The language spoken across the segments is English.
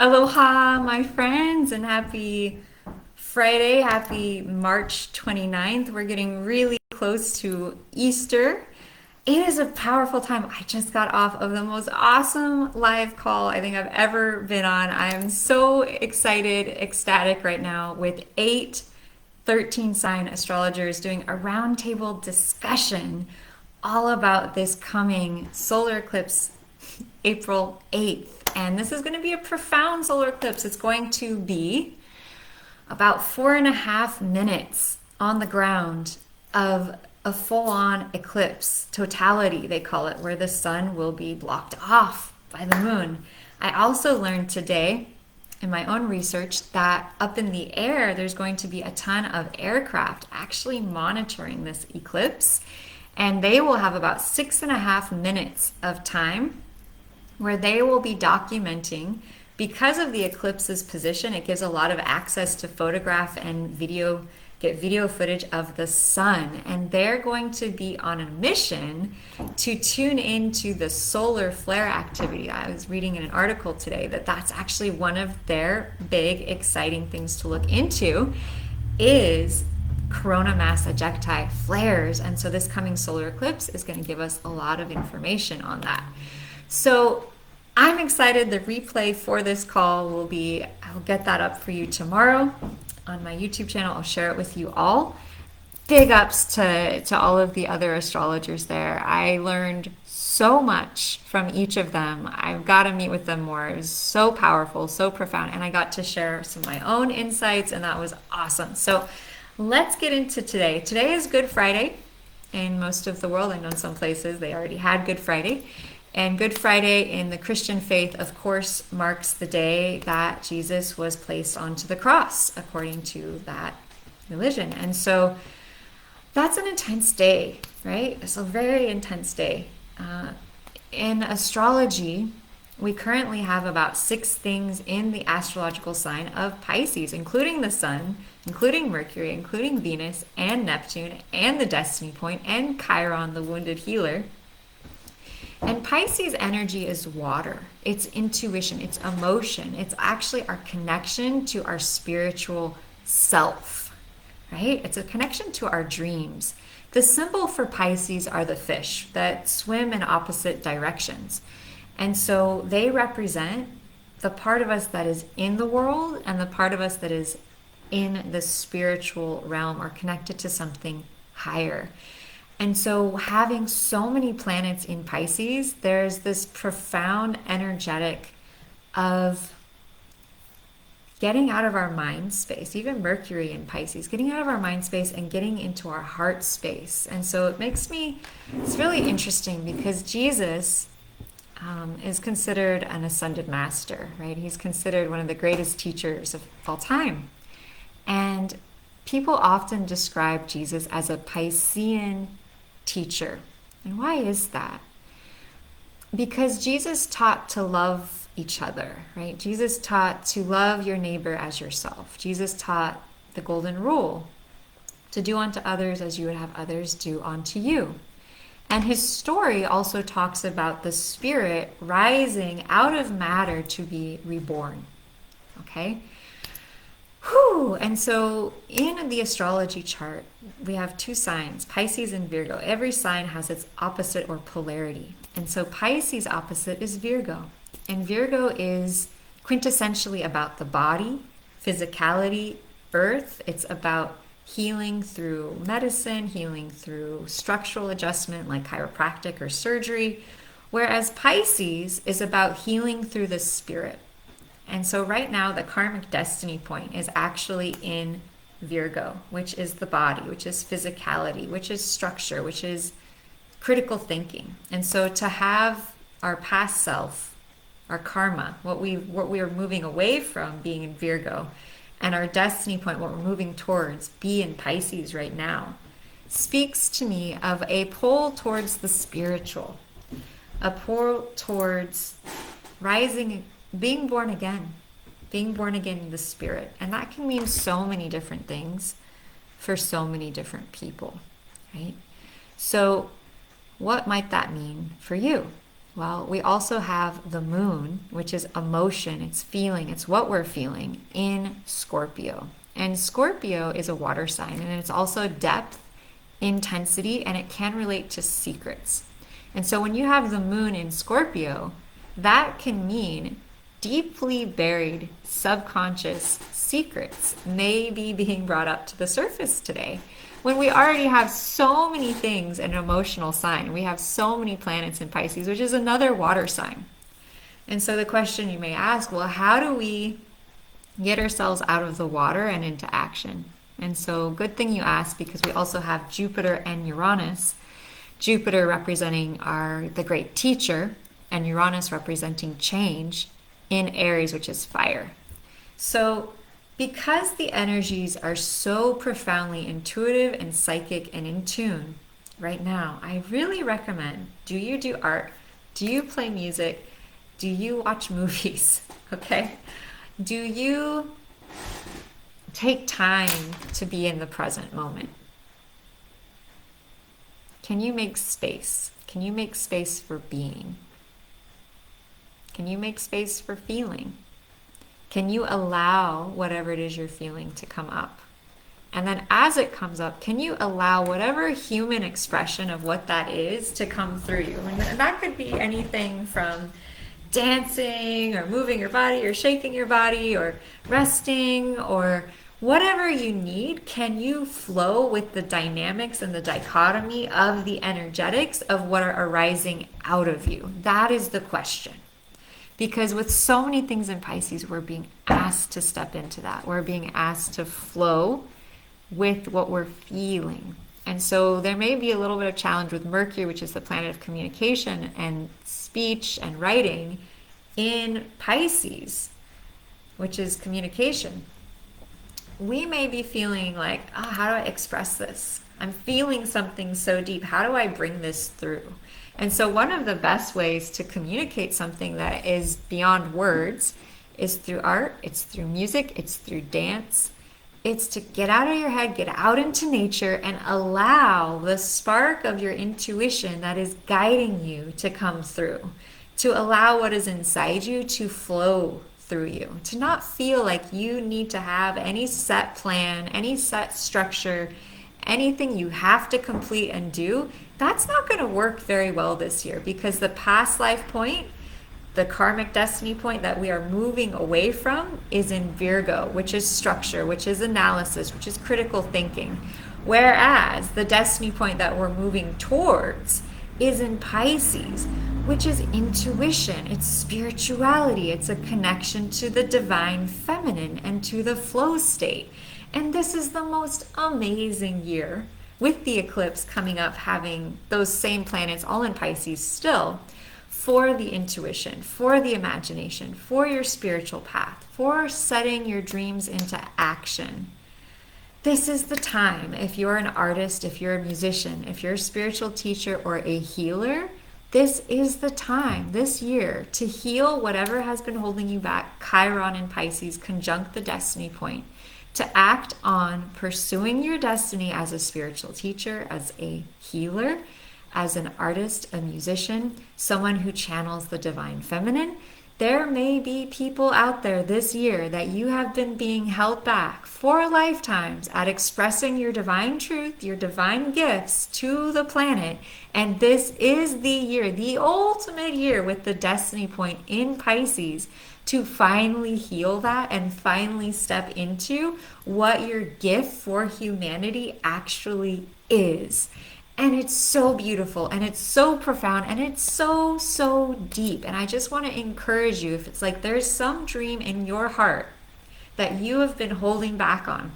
Aloha, my friends, and happy Friday. Happy March 29th. We're getting really close to Easter. It is a powerful time. I just got off of the most awesome live call I think I've ever been on. I am so excited, ecstatic right now with 13 sign astrologers doing a roundtable discussion all about this coming solar eclipse April 8th. And this is going to be a profound solar eclipse. It's going to be about 4.5 minutes on the ground of a full on eclipse, totality, they call it, where the sun will be blocked off by the moon. I also learned today in my own research that up in the air, there's going to be a ton of aircraft actually monitoring this eclipse. And they will have about 6.5 minutes of time where they will be documenting, because of the eclipse's position, it gives a lot of access to photograph and video, get video footage of the sun. And they're going to be on a mission to tune into the solar flare activity. I was reading in an article today that that's actually one of their big, exciting things to look into is corona mass ejecti flares. And so this coming solar eclipse is going to give us a lot of information on that. So I'm excited. The replay for this call will be, I'll get that up for you tomorrow on my YouTube channel. I'll share it with you all. Big ups to all of the other astrologers there. I learned so much from each of them. I've got to meet with them more. It was so powerful, so profound. And I got to share some of my own insights, and that was awesome. So let's get into today. Today is Good Friday in most of the world. I know in some places they already had Good Friday. And Good Friday in the Christian faith, of course, marks the day that Jesus was placed onto the cross, according to that religion. And so that's an intense day, right? It's a very intense day. In astrology, we currently have about 6 things in the astrological sign of Pisces, including the sun, including Mercury, including Venus and Neptune, and the destiny point, and Chiron, the wounded healer. And Pisces energy is water. It's intuition, it's emotion. It's actually our connection to our spiritual self, right? It's a connection to our dreams. The symbol for Pisces are the fish that swim in opposite directions. And so they represent the part of us that is in the world and the part of us that is in the spiritual realm or connected to something higher. And so having so many planets in Pisces, there's this profound energetic of getting out of our mind space, even Mercury in Pisces, getting out of our mind space and getting into our heart space. And so it's really interesting because Jesus is considered an ascended master, right? He's considered one of the greatest teachers of all time. And people often describe Jesus as a Piscean teacher. And why is that? Because Jesus taught to love each other, right? Jesus taught to love your neighbor as yourself. Jesus taught the golden rule, to do unto others as you would have others do unto you. And his story also talks about the spirit rising out of matter to be reborn. Okay? Whew. And so in the astrology chart, we have 2 signs, Pisces and Virgo. Every sign has its opposite or polarity. And so Pisces opposite is Virgo. And Virgo is quintessentially about the body, physicality, earth. It's about healing through medicine, healing through structural adjustment like chiropractic or surgery. Whereas Pisces is about healing through the spirit. And so right now, the karmic destiny point is actually in Virgo, which is the body, which is physicality, which is structure, which is critical thinking. And so to have our past self, our karma, what we are moving away from being in Virgo, and our destiny point, what we're moving towards, be in Pisces right now, speaks to me of a pull towards the spiritual, a pull towards rising, being born again in the spirit. And that can mean so many different things for so many different people, right? So what might that mean for you? Well, we also have the moon, which is emotion, it's feeling, it's what we're feeling in Scorpio. And Scorpio is a water sign, and it's also depth, intensity, and it can relate to secrets. And so when you have the moon in Scorpio, that can mean deeply buried subconscious secrets may be being brought up to the surface today. When we already have so many things in an emotional sign, we have so many planets in Pisces, which is another water sign. And so the question you may ask, well, how do we get ourselves out of the water and into action? And so good thing you asked, because we also have Jupiter and Uranus. Jupiter representing the great teacher, and Uranus representing change in Aries, which is fire. So because the energies are so profoundly intuitive and psychic and in tune right now, I really recommend, do you do art? Do you play music? Do you watch movies? Okay? Do you take time to be in the present moment? Can you make space? Can you make space for being? Can you make space for feeling? Can you allow whatever it is you're feeling to come up? And then as it comes up, can you allow whatever human expression of what that is to come through you? And that could be anything from dancing or moving your body or shaking your body or resting or whatever you need. Can you flow with the dynamics and the dichotomy of the energetics of what are arising out of you? That is the question. Because with so many things in Pisces, we're being asked to step into that. We're being asked to flow with what we're feeling. And so there may be a little bit of challenge with Mercury, which is the planet of communication and speech and writing, in Pisces, which is communication. We may be feeling like, oh, how do I express this? I'm feeling something so deep. How do I bring this through? And so one of the best ways to communicate something that is beyond words is through art, it's through music, it's through dance. It's to get out of your head, get out into nature, and allow the spark of your intuition that is guiding you to come through, to allow what is inside you to flow through you, to not feel like you need to have any set plan, any set structure, anything you have to complete and do. That's not going to work very well this year, because the past life point, the karmic destiny point that we are moving away from, is in Virgo, which is structure, which is analysis, which is critical thinking. Whereas the destiny point that we're moving towards is in Pisces, which is intuition, it's spirituality, it's a connection to the divine feminine and to the flow state. And this is the most amazing year, with the eclipse coming up, having those same planets all in Pisces still, for the intuition, for the imagination, for your spiritual path, for setting your dreams into action. This is the time, if you're an artist, if you're a musician, if you're a spiritual teacher or a healer, this is the time this year to heal whatever has been holding you back. Chiron in Pisces conjunct the destiny point, to act on pursuing your destiny as a spiritual teacher, as a healer, as an artist, a musician, someone who channels the divine feminine. There may be people out there this year that you have been being held back for lifetimes at expressing your divine truth, your divine gifts to the planet. And this is the year, the ultimate year, with the destiny point in Pisces, to finally heal that and finally step into what your gift for humanity actually is. And it's so beautiful, and it's so profound, and it's so, so deep. And I just want to encourage you, if it's like there's some dream in your heart that you have been holding back on,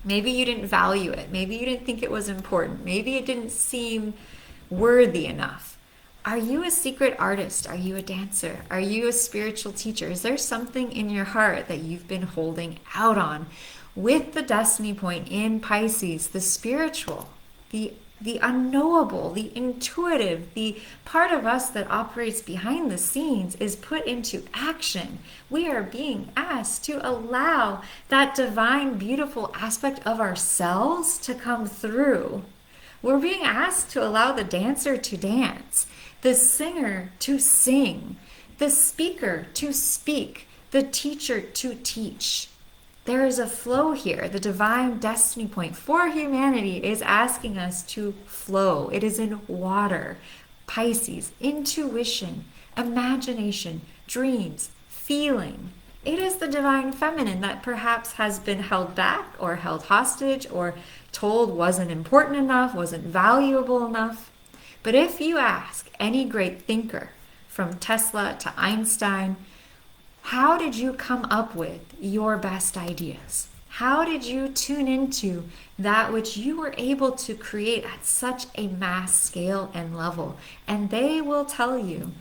maybe you didn't value it, maybe you didn't think it was important, maybe it didn't seem worthy enough. Are you a secret artist? Are you a dancer? Are you a spiritual teacher? Is there something in your heart that you've been holding out on? With the destiny point in Pisces, the spiritual, the unknowable, the intuitive, the part of us that operates behind the scenes is put into action. We are being asked to allow that divine, beautiful aspect of ourselves to come through. We're being asked to allow the dancer to dance. the singer to sing, the speaker to speak, the teacher to teach. There is a flow here. The divine destiny point for humanity is asking us to flow. It is in water. Pisces, intuition, imagination, dreams, feeling. It is the divine feminine that perhaps has been held back or held hostage or told wasn't important enough, wasn't valuable enough. But if you ask any great thinker, from Tesla to Einstein, how did you come up with your best ideas? How did you tune into that which you were able to create at such a mass scale and level? And they will tell you,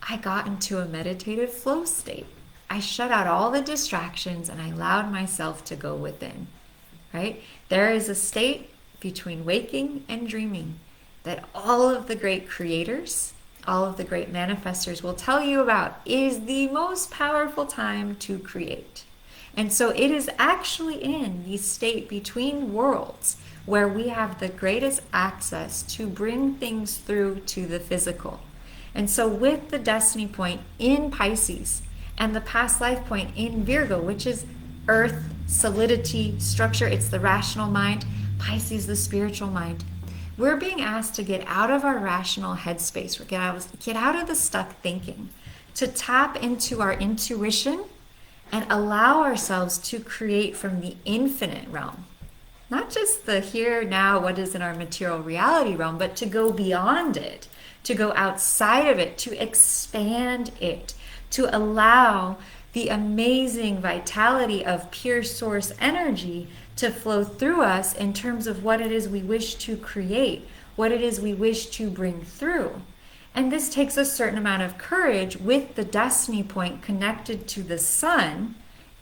I got into a meditative flow state. I shut out all the distractions and I allowed myself to go within, right? There is a state between waking and dreaming that all of the great creators, all of the great manifestors will tell you about is the most powerful time to create. And so it is actually in the state between worlds where we have the greatest access to bring things through to the physical. And so with the destiny point in Pisces and the past life point in Virgo, which is earth, solidity, structure, it's the rational mind, Pisces, the spiritual mind. We're being asked to get out of our rational headspace, get out of the stuck thinking, to tap into our intuition and allow ourselves to create from the infinite realm. Not just the here, now, what is in our material reality realm, but to go beyond it, to go outside of it, to expand it, to allow the amazing vitality of pure source energy to flow through us in terms of what it is we wish to create, what it is we wish to bring through. And this takes a certain amount of courage with the destiny point connected to the sun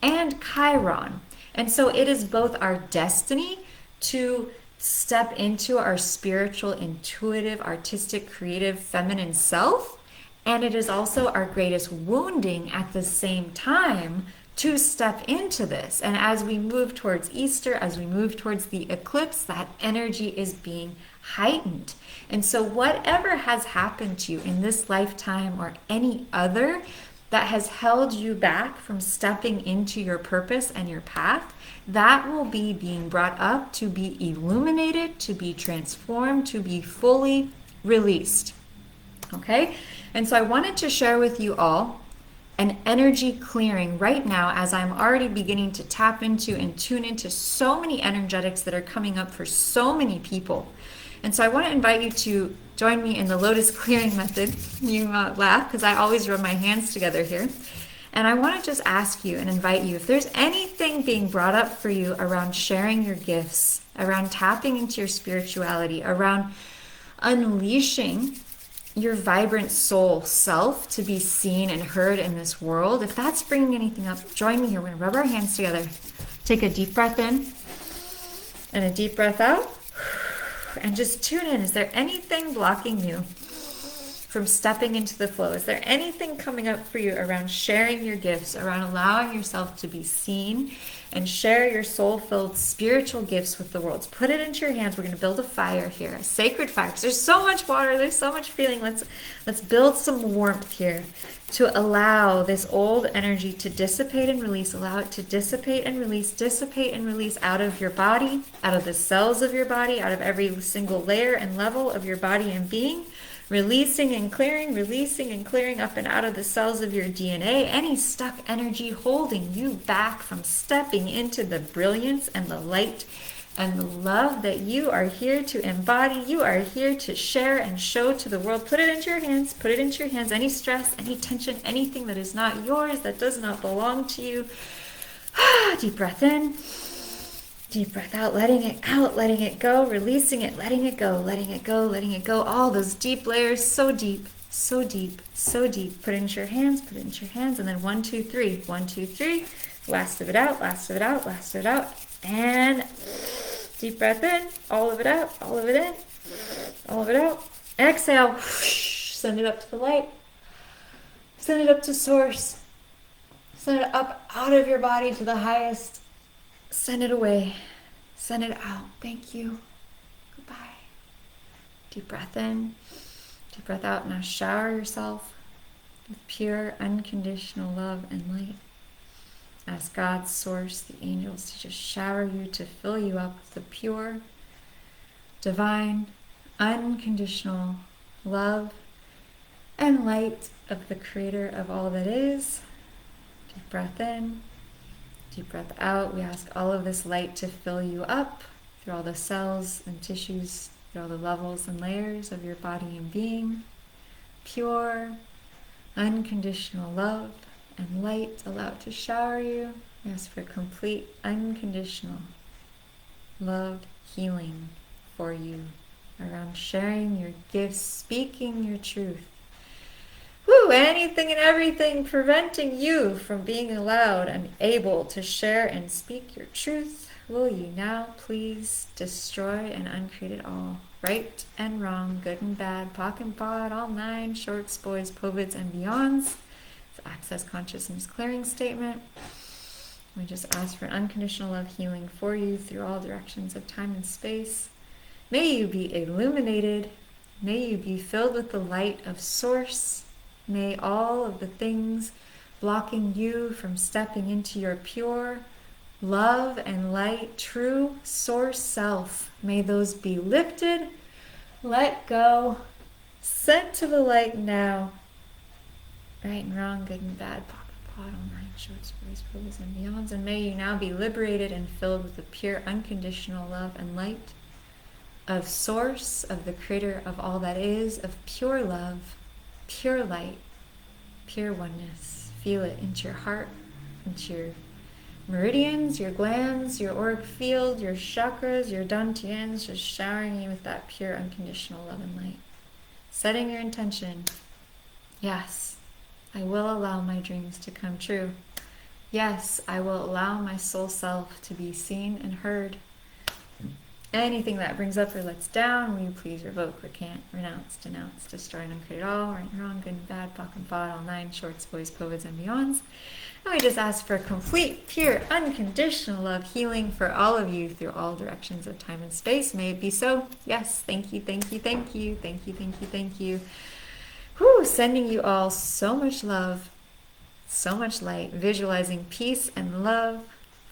and Chiron. And so it is both our destiny to step into our spiritual, intuitive, artistic, creative, feminine self, and it is also our greatest wounding at the same time to step into this. And as we move towards Easter, as we move towards the eclipse, that energy is being heightened. And so whatever has happened to you in this lifetime or any other that has held you back from stepping into your purpose and your path, that will be being brought up to be illuminated, to be transformed, to be fully released. Okay? And so I wanted to share with you all an energy clearing right now as I'm already beginning to tap into and tune into so many energetics that are coming up for so many people. And so I want to invite you to join me in the lotus clearing method. You laugh because I always rub my hands together here. And I want to just ask you and invite you, if there's anything being brought up for you around sharing your gifts, around tapping into your spirituality, around unleashing your vibrant soul self to be seen and heard in this world, if that's bringing anything up, join me here. We're going to rub our hands together. Take a deep breath in and a deep breath out. And just tune in. Is there anything blocking you from stepping into the flow? Is there anything coming up for you around sharing your gifts, around allowing yourself to be seen and share your soul-filled spiritual gifts with the world? Put it into your hands. We're going to build a fire here, a sacred fire. Because there's so much water, there's so much feeling. Let's build some warmth here to allow this old energy to dissipate and release. Allow it to dissipate and release out of your body, out of the cells of your body, out of every single layer and level of your body and being. Releasing and clearing up and out of the cells of your DNA, any stuck energy holding you back from stepping into the brilliance and the light and the love that you are here to embody, you are here to share and show to the world. Put it into your hands, any stress, any tension, anything that is not yours, that does not belong to you. Deep breath in. Deep breath out, letting it go, releasing it, letting it go. All those deep layers, so deep. Put it into your hands, and then 1, 2, 3. 1, 2, 3. Last of it out. And deep breath in, all of it out, all of it in, all of it out. Exhale, send it up to the light. Send it up to source. Send it up out of your body to the highest. Send it away. Send it out. Thank you. Goodbye. Deep breath in. Deep breath out. Now shower yourself with pure, unconditional love and light. Ask God's source, the angels, to just shower you, to fill you up with the pure, divine, unconditional love and light of the Creator of all that is. Deep breath in, deep breath out. We ask all of this light to fill you up through all the cells and tissues, through all the levels and layers of your body and being. Pure, unconditional love and light allowed to shower you. We ask for complete, unconditional love, healing for you around sharing your gifts, speaking your truth. Woo! Anything and everything preventing you from being allowed and able to share and speak your truth, will you now please destroy and uncreate it all. Right and wrong, good and bad, POC and POD, all nine, shorts, boys, POVIDs, and beyonds. Access Consciousness Clearing Statement. We just ask for unconditional love healing for you through all directions of time and space. May you be illuminated. May you be filled with the light of Source. May all of the things blocking you from stepping into your pure love and light, true Source self, may those be lifted, let go, sent to the light now. Right and wrong, good and bad, POC and POD, all nine, shorts, boys, POVIDs, and beyonds. And may you now be liberated and filled with the pure, unconditional love and light of Source, of the Creator of all that is, of pure love, pure light, pure oneness. Feel it into your heart, into your meridians, your glands, your auric field, your chakras, your dantians, just showering you with that pure, unconditional love and light. Setting your intention. Yes, I will allow my dreams to come true. Yes, I will allow my soul self to be seen and heard. Anything that brings up or lets down, will you please revoke, recant, renounce, denounce, destroy, and uncreate all, right and wrong, good and bad, POC and POD, all nine, shorts, boys, POVIDs, and beyonds. And we just ask for complete, pure, unconditional love healing for all of you through all directions of time and space. May it be so. Yes, thank you, thank you, thank you, thank you, thank you, thank you. Whew, sending you all so much love, so much light, visualizing peace and love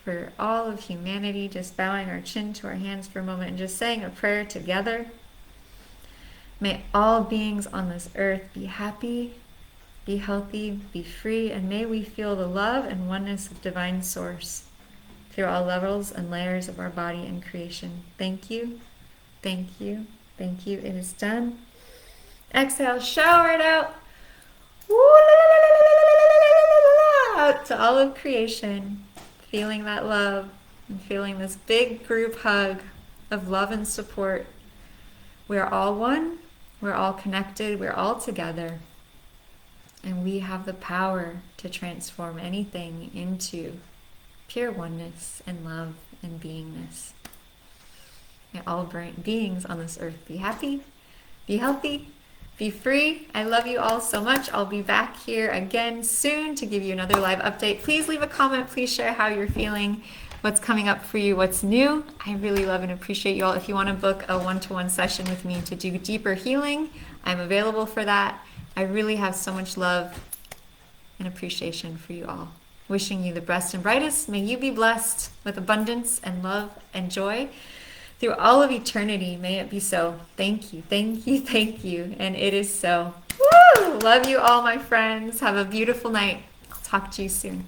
for all of humanity, just bowing our chin to our hands for a moment and just saying a prayer together. May all beings on this earth be happy, be healthy, be free, and may we feel the love and oneness of Divine Source through all levels and layers of our body and creation. Thank you, thank you, thank you. It is done. Exhale, shower it out. Out to all of creation. Feeling that love and feeling this big group hug of love and support. We're all one, we're all connected, we're all together. And we have the power to transform anything into pure oneness and love and beingness. May all beings on this earth be happy, be healthy, be free. I love you all so much. I'll be back here again soon to give you another live update. Please leave a comment. Please share how you're feeling, what's coming up for you, what's new. I really love and appreciate you all. If you want to book a one-to-one session with me to do deeper healing, I'm available for that. I really have so much love and appreciation for you all. Wishing you the best and brightest. May you be blessed with abundance and love and joy through all of eternity. May it be so. Thank you, thank you, thank you. And it is so. Woo! Love you all, my friends. Have a beautiful night. I'll talk to you soon.